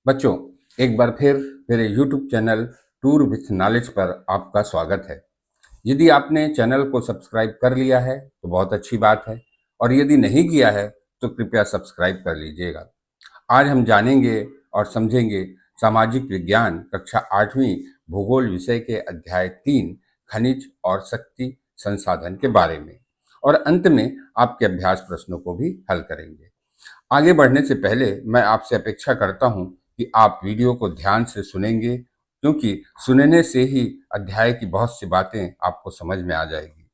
बच्चों, एक बार फिर मेरे YouTube channel tour with knowledge पर आपका स्वागत है। यदि आपने चैनल को सब्सक्राइब कर लिया है तो बहुत अच्छी बात है, और यदि नहीं किया है तो कृपया सब्सक्राइब कर लीजिएगा। आज हम जानेंगे और समझेंगे सामाजिक विज्ञान कक्षा 8वीं भूगोल विषय के अध्याय 3 खनिज और शक्ति संसाधन के बारे में, और अंत में आपके अभ्यास प्रश्नों को भी हल करेंगे। आगे बढ़ने से पहले मैं आपसे अपेक्षा करता हूं कि आप वीडियो को ध्यान से सुनेंगे, क्योंकि सुनने से ही अध्याय की बहुत सी बातें आपको समझ में आ जाएगी।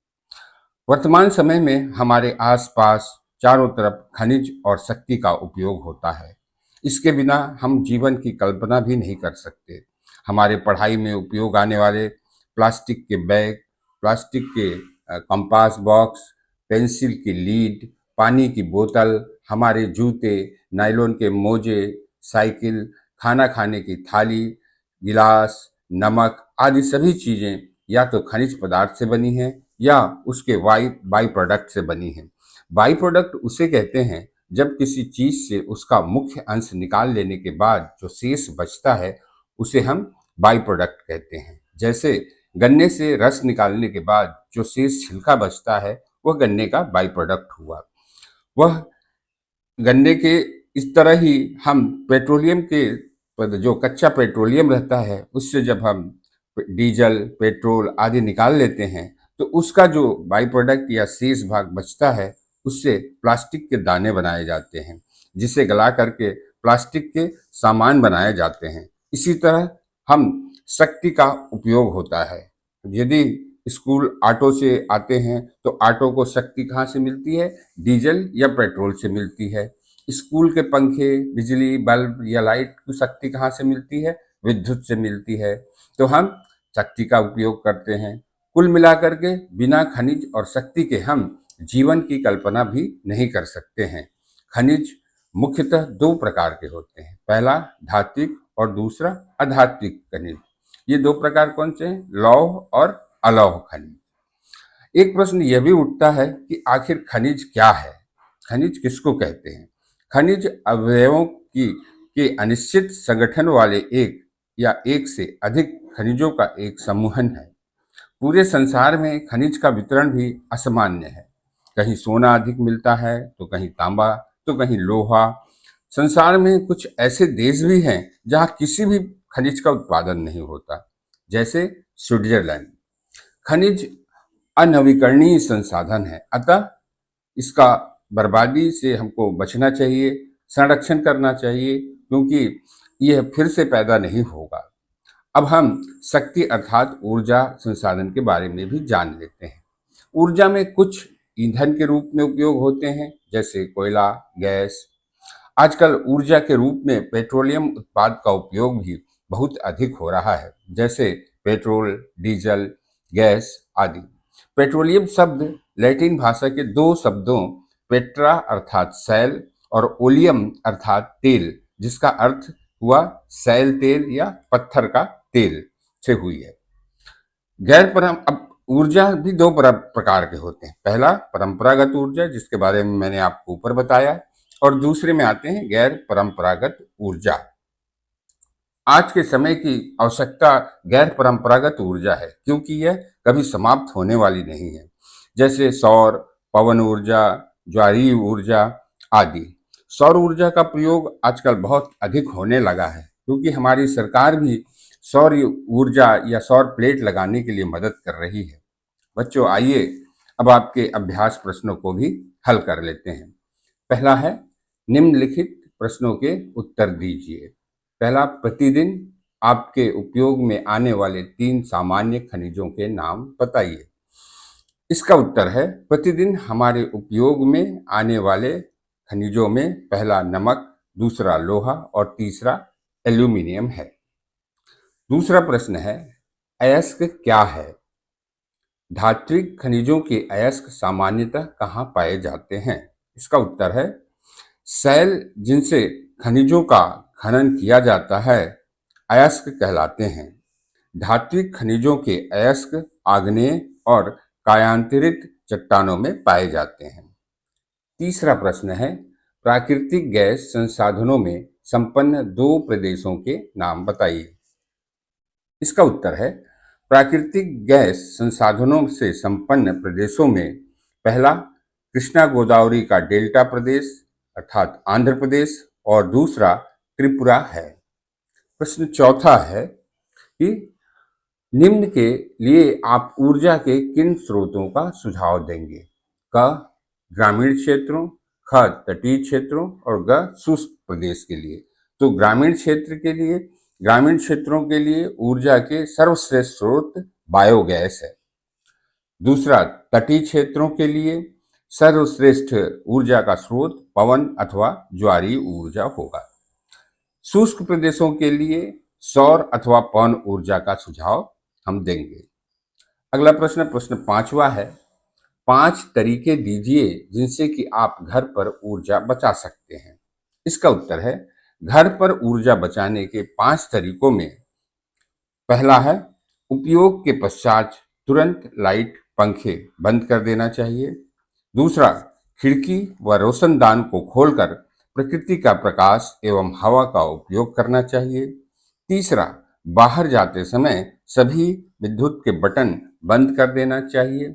वर्तमान समय में हमारे आसपास चारों तरफ खनिज और शक्ति का उपयोग होता है। इसके बिना हम जीवन की कल्पना भी नहीं कर सकते। हमारे पढ़ाई में उपयोग आने वाले प्लास्टिक के बैग, प्लास्टिक के कंपास बॉक्स, पेंसिल की लीड, पानी की बोतल, हमारे जूते, नायलॉन के मोजे, साइकिल, खाना खाने की थाली, गिलास, नमक आदि सभी चीजें या तो खनिज पदार्थ से बनी हैं या उसके बाई प्रोडक्ट से बनी हैं। बाई प्रोडक्ट उसे कहते हैं जब किसी चीज से उसका मुख्य अंश निकाल लेने के बाद जो शेष बचता है उसे हम बाई प्रोडक्ट कहते हैं। जैसे गन्ने से रस निकालने के बाद जो शेष छिलका बचता है वह गन्ने का बाई प्रोडक्ट हुआ। वह गन्ने के इस तरह ही हम पेट्रोलियम के जो कच्चा पेट्रोलियम रहता है उससे जब हम डीजल, पेट्रोल आदि निकाल लेते हैं तो उसका जो बाई प्रोडक्ट या शेष भाग बचता है उससे प्लास्टिक के दाने बनाए जाते हैं, जिसे गला करके प्लास्टिक के सामान बनाए जाते हैं। इसी तरह हम शक्ति का उपयोग होता है। यदि स्कूल ऑटो से आते हैं तो ऑटो को शक्ति कहाँ से मिलती है? डीजल या पेट्रोल से मिलती है। स्कूल के पंखे, बिजली, बल्ब या लाइट की शक्ति कहाँ से मिलती है? विद्युत से मिलती है। तो हम शक्ति का उपयोग करते हैं। कुल मिलाकर के बिना खनिज और शक्ति के हम जीवन की कल्पना भी नहीं कर सकते हैं। खनिज मुख्यतः दो प्रकार के होते हैं, पहला धात्विक और दूसरा अधात्विक खनिज। ये दो प्रकार कौन से हैं? लौह और अलौह खनिज। एक प्रश्न यह भी उठता है कि आखिर खनिज क्या है? खनिज किसको कहते हैं? खनिज अवयवों की के अनिश्चित संगठन वाले एक या एक से अधिक खनिजों का एक समूहन है। पूरे संसार में खनिज का वितरण भी असामान्य है। कहीं सोना अधिक मिलता है तो कहीं तांबा, तो कहीं लोहा। संसार में कुछ ऐसे देश भी हैं जहां किसी भी खनिज का उत्पादन नहीं होता, जैसे स्विट्जरलैंड। खनिज अनवीकरणीय संसाधन है, अतः इसका बर्बादी से हमको बचना चाहिए, संरक्षण करना चाहिए, क्योंकि यह फिर से पैदा नहीं होगा। अब हम शक्ति अर्थात ऊर्जा संसाधन के बारे में भी जान लेते हैं। ऊर्जा में कुछ ईंधन के रूप में उपयोग होते हैं, जैसे कोयला, गैस। आजकल ऊर्जा के रूप में पेट्रोलियम उत्पाद का उपयोग भी बहुत अधिक हो रहा है, जैसे पेट्रोल, डीजल, गैस आदि। पेट्रोलियम शब्द लैटिन भाषा के दो शब्दों पेट्रा अर्थात शैल और ओलियम अर्थात तेल, जिसका अर्थ हुआ शैल तेल या पत्थर का तेल से हुई है। अब ऊर्जा भी दो प्रकार के होते हैं। पहला परंपरागत ऊर्जा, जिसके बारे में मैंने आपको ऊपर बताया, और दूसरे में आते हैं गैर परंपरागत ऊर्जा। आज के समय की आवश्यकता गैर परंपरागत ऊर्जा है, क्योंकि यह कभी समाप्त होने वाली नहीं है, जैसे सौर, पवन ऊर्जा, ज्वारीय ऊर्जा आदि। सौर ऊर्जा का प्रयोग आजकल बहुत अधिक होने लगा है, क्योंकि हमारी सरकार भी सौर ऊर्जा या सौर प्लेट लगाने के लिए मदद कर रही है। बच्चों, आइए अब आपके अभ्यास प्रश्नों को भी हल कर लेते हैं। पहला है, निम्नलिखित प्रश्नों के उत्तर दीजिए। पहला, प्रतिदिन आपके उपयोग में आने वाले 3 सामान्य खनिजों के नाम बताइए। इसका उत्तर है, प्रतिदिन हमारे उपयोग में आने वाले खनिजों में पहला नमक, दूसरा लोहा और तीसरा एल्यूमिनियम है। दूसरा प्रश्न है, अयस्क क्या है? धात्विक खनिजों के अयस्क सामान्यतः कहाँ पाए जाते हैं? इसका उत्तर है, शैल जिनसे खनिजों का खनन किया जाता है अयस्क कहलाते हैं। धात्विक खनिजों के अयस्क आग्नेय और कायांतरित चट्टानों में पाए जाते हैं। तीसरा प्रश्न है, प्राकृतिक गैस संसाधनों में संपन्न 2 प्रदेशों के नाम बताइए। इसका उत्तर है प्राकृतिक गैस संसाधनों से संपन्न प्रदेशों में पहला कृष्णा गोदावरी का डेल्टा प्रदेश अर्थात आंध्र प्रदेश और दूसरा त्रिपुरा है। प्रश्न चौथा है कि निम्न के लिए आप ऊर्जा के किन स्रोतों का सुझाव देंगे? क ग्रामीण क्षेत्रों, ख तटीय क्षेत्रों और ग शुष्क प्रदेश के लिए। तो ग्रामीण क्षेत्रों के लिए ऊर्जा के सर्वश्रेष्ठ स्रोत बायोगैस है। दूसरा, तटीय क्षेत्रों के लिए सर्वश्रेष्ठ ऊर्जा का स्रोत पवन अथवा ज्वारीय ऊर्जा होगा। शुष्क प्रदेशों के लिए सौर अथवा पवन ऊर्जा का सुझाव हम देंगे। अगला प्रश्न 5वां है, 5 तरीके दीजिए जिनसे कि आप घर पर ऊर्जा बचा सकते हैं। इसका उत्तर है घर पर ऊर्जा बचाने के 5 तरीकों में पहला है उपयोग के पश्चात तुरंत लाइट पंखे बंद कर देना चाहिए। दूसरा, खिड़की व रोशनदान को खोलकर प्रकृति का प्रकाश एवं हवा का उपयोग करना चाहिए। तीसरा, बाहर जाते समय सभी विद्युत के बटन बंद कर देना चाहिए।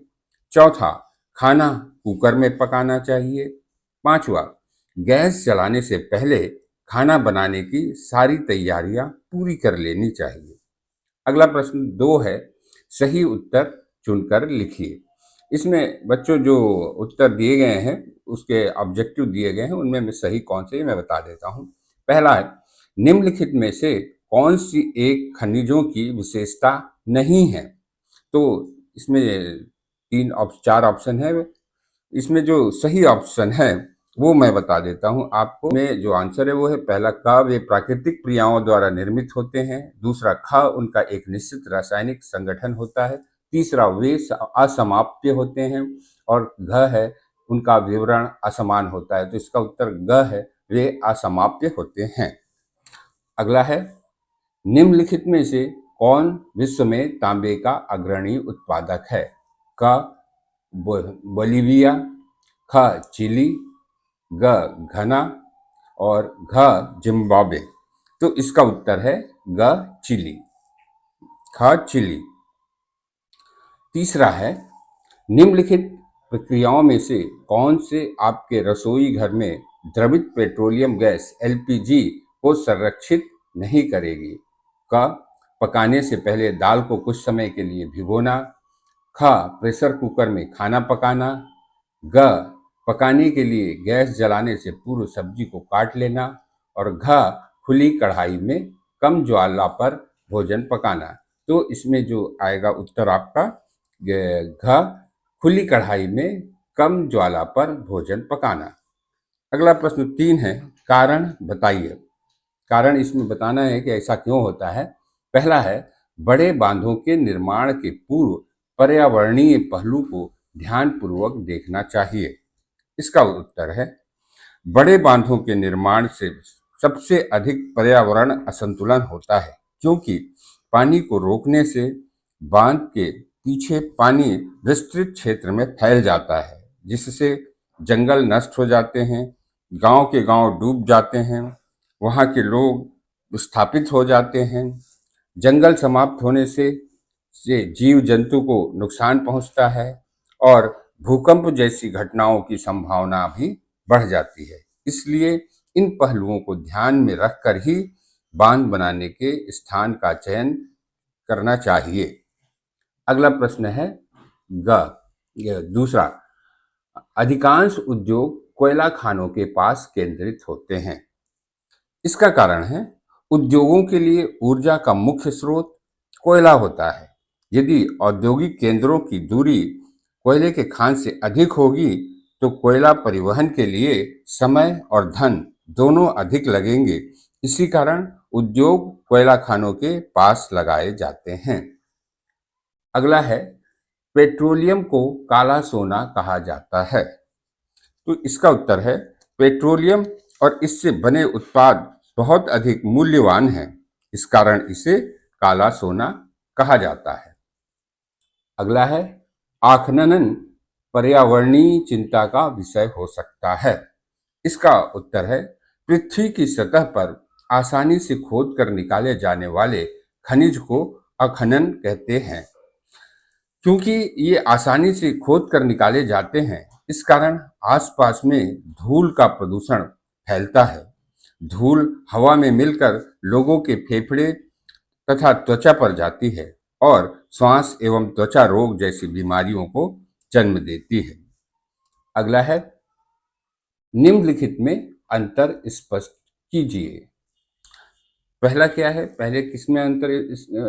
चौथा, खाना कुकर में पकाना चाहिए। पांचवा, गैस जलाने से पहले खाना बनाने की सारी तैयारियां पूरी कर लेनी चाहिए। अगला प्रश्न 2 है, सही उत्तर चुनकर लिखिए। इसमें बच्चों जो उत्तर दिए गए हैं उसके ऑब्जेक्टिव दिए गए हैं, उनमें मैं सही कौन से मैं बता देता हूँ। पहला है, निम्नलिखित में से कौन सी एक खनिजों की विशेषता नहीं है? तो इसमें 4 ऑप्शन है। इसमें जो सही ऑप्शन है वो मैं बता देता हूँ आपको। में जो आंसर है वो है पहला, क वे प्राकृतिक क्रियाओं द्वारा निर्मित होते हैं। दूसरा, ख उनका एक निश्चित रासायनिक संगठन होता है। तीसरा, वे असमाप्य होते हैं। और घ है उनका विवरण असमान होता है। तो इसका उत्तर ग है, वे असमाप्य होते हैं। अगला है, निम्नलिखित में से कौन विश्व में तांबे का अग्रणी उत्पादक है? क बोलीविया, ख चिली, ग घना और घ जिम्बाब्वे। तो इसका उत्तर है ग चिली, ख चिली। तीसरा है, निम्नलिखित प्रक्रियाओं में से कौन से आपके रसोई घर में द्रवित पेट्रोलियम गैस एलपीजी को संरक्षित नहीं करेगी? क पकाने से पहले दाल को कुछ समय के लिए भिगोना, ख प्रेशर कुकर में खाना पकाना, ग पकाने के लिए गैस जलाने से पूर्व सब्जी को काट लेना और घ खुली कढ़ाई में कम ज्वाला पर भोजन पकाना। तो इसमें जो आएगा उत्तर आपका घ खुली कढ़ाई में कम ज्वाला पर भोजन पकाना। अगला प्रश्न 3 है, कारण बताइए। कारण इसमें बताना है कि ऐसा क्यों होता है। पहला है, बड़े बांधों के निर्माण के पूर्व पर्यावरणीय पहलू को ध्यानपूर्वक देखना चाहिए। इसका उत्तर है, बड़े बांधों के निर्माण से सबसे अधिक पर्यावरण असंतुलन होता है, क्योंकि पानी को रोकने से बांध के पीछे पानी विस्तृत क्षेत्र में फैल जाता है, जिससे जंगल नष्ट हो जाते हैं, गांव के गांव डूब जाते हैं, वहां के लोग विस्थापित हो जाते हैं। जंगल समाप्त होने से जीव जंतु को नुकसान पहुंचता है और भूकंप जैसी घटनाओं की संभावना भी बढ़ जाती है। इसलिए इन पहलुओं को ध्यान में रखकर ही बांध बनाने के स्थान का चयन करना चाहिए। अगला प्रश्न है दूसरा, अधिकांश उद्योग कोयला खानों के पास केंद्रित होते हैं। इसका कारण है, उद्योगों के लिए ऊर्जा का मुख्य स्रोत कोयला होता है। यदि औद्योगिक केंद्रों की दूरी कोयले के खान से अधिक होगी तो कोयला परिवहन के लिए समय और धन दोनों अधिक लगेंगे। इसी कारण उद्योग कोयला खानों के पास लगाए जाते हैं। अगला है, पेट्रोलियम को काला सोना कहा जाता है। तो इसका उत्तर है, पेट्रोलियम और इससे बने उत्पाद बहुत अधिक मूल्यवान हैं, इस कारण इसे काला सोना कहा जाता है। अगला है, आखनन पर्यावरणीय चिंता का विषय हो सकता है। इसका उत्तर है, पृथ्वी की सतह पर आसानी से खोद कर निकाले जाने वाले खनिज को अखनन कहते हैं। क्योंकि ये आसानी से खोद कर निकाले जाते हैं, इस कारण आसपास में धूल का प्रदूषण फैलता है। धूल हवा में मिलकर लोगों के फेफड़े तथा त्वचा पर जाती है और श्वास एवं त्वचा रोग जैसी बीमारियों को जन्म देती है। अगला है, निम्नलिखित में अंतर स्पष्ट कीजिए। पहला क्या है, पहले किसमें अंतर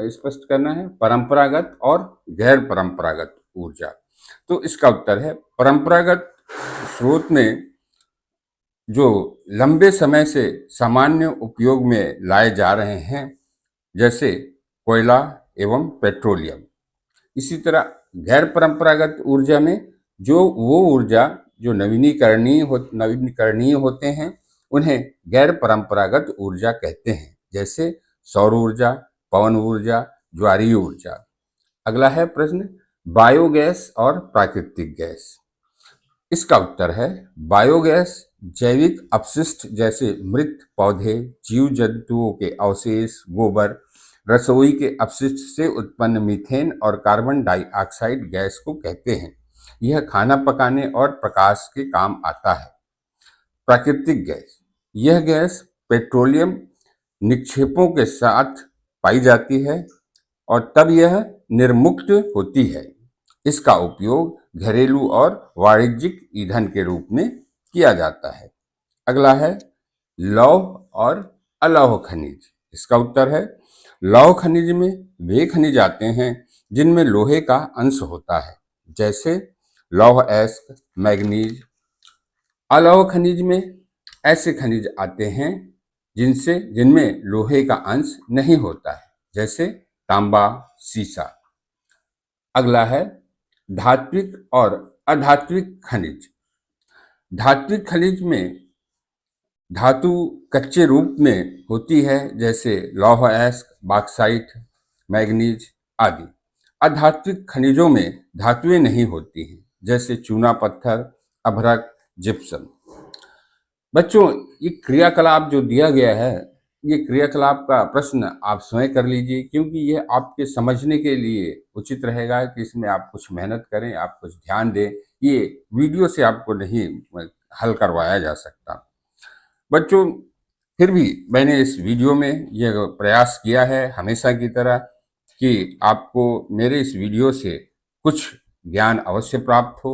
स्पष्ट करना है, परंपरागत और गैर परंपरागत ऊर्जा। तो इसका उत्तर है, परंपरागत स्रोत में जो लंबे समय से सामान्य उपयोग में लाए जा रहे हैं, जैसे कोयला एवं पेट्रोलियम। इसी तरह गैर परंपरागत ऊर्जा में जो वो ऊर्जा जो नवीनीकरणीय होते हैं, उन्हें गैर परंपरागत ऊर्जा कहते हैं, जैसे सौर ऊर्जा, पवन ऊर्जा, ज्वारीय ऊर्जा। अगला है प्रश्न, बायोगैस और प्राकृतिक गैस। इसका उत्तर है, बायोगैस जैविक अपशिष्ट जैसे मृत पौधे, जीव जंतुओं के अवशेष, गोबर, रसोई के अपशिष्ट से उत्पन्न मीथेन और कार्बन डाइऑक्साइड गैस को कहते हैं। यह खाना पकाने और प्रकाश के काम आता है। प्राकृतिक गैस, यह गैस पेट्रोलियम निक्षेपों के साथ पाई जाती है और तब यह निर्मुक्त होती है। इसका उपयोग घरेलू और वाणिज्यिक ईंधन के रूप में किया जाता है। अगला है, लौह और अलौह खनिज। इसका उत्तर है, लौह खनिज में वे खनिज आते हैं जिनमें लोहे का अंश होता है, जैसे लौह अयस्क, मैग्नीज। अलौह खनिज में ऐसे खनिज आते हैं जिनमें लोहे का अंश नहीं होता है, जैसे तांबा, सीसा। अगला है, धात्विक और अधात्विक खनिज। धात्विक खनिज में धातु कच्चे रूप में होती है, जैसे लौह अयस्क, बॉक्साइट, मैग्नीज आदि। अधात्विक खनिजों में धातुएं नहीं होती हैं, जैसे चूना पत्थर, अभ्रक, जिप्सम। बच्चों, ये क्रियाकलाप जो दिया गया है, ये क्रियाकलाप का प्रश्न आप स्वयं कर लीजिए, क्योंकि ये आपके समझने के लिए उचित रहेगा कि इसमें आप कुछ मेहनत करें, आप कुछ ध्यान दें। ये वीडियो से आपको नहीं हल करवाया जा सकता। बच्चों, फिर भी मैंने इस वीडियो में यह प्रयास किया है हमेशा की तरह कि आपको मेरे इस वीडियो से कुछ ज्ञान अवश्य प्राप्त हो।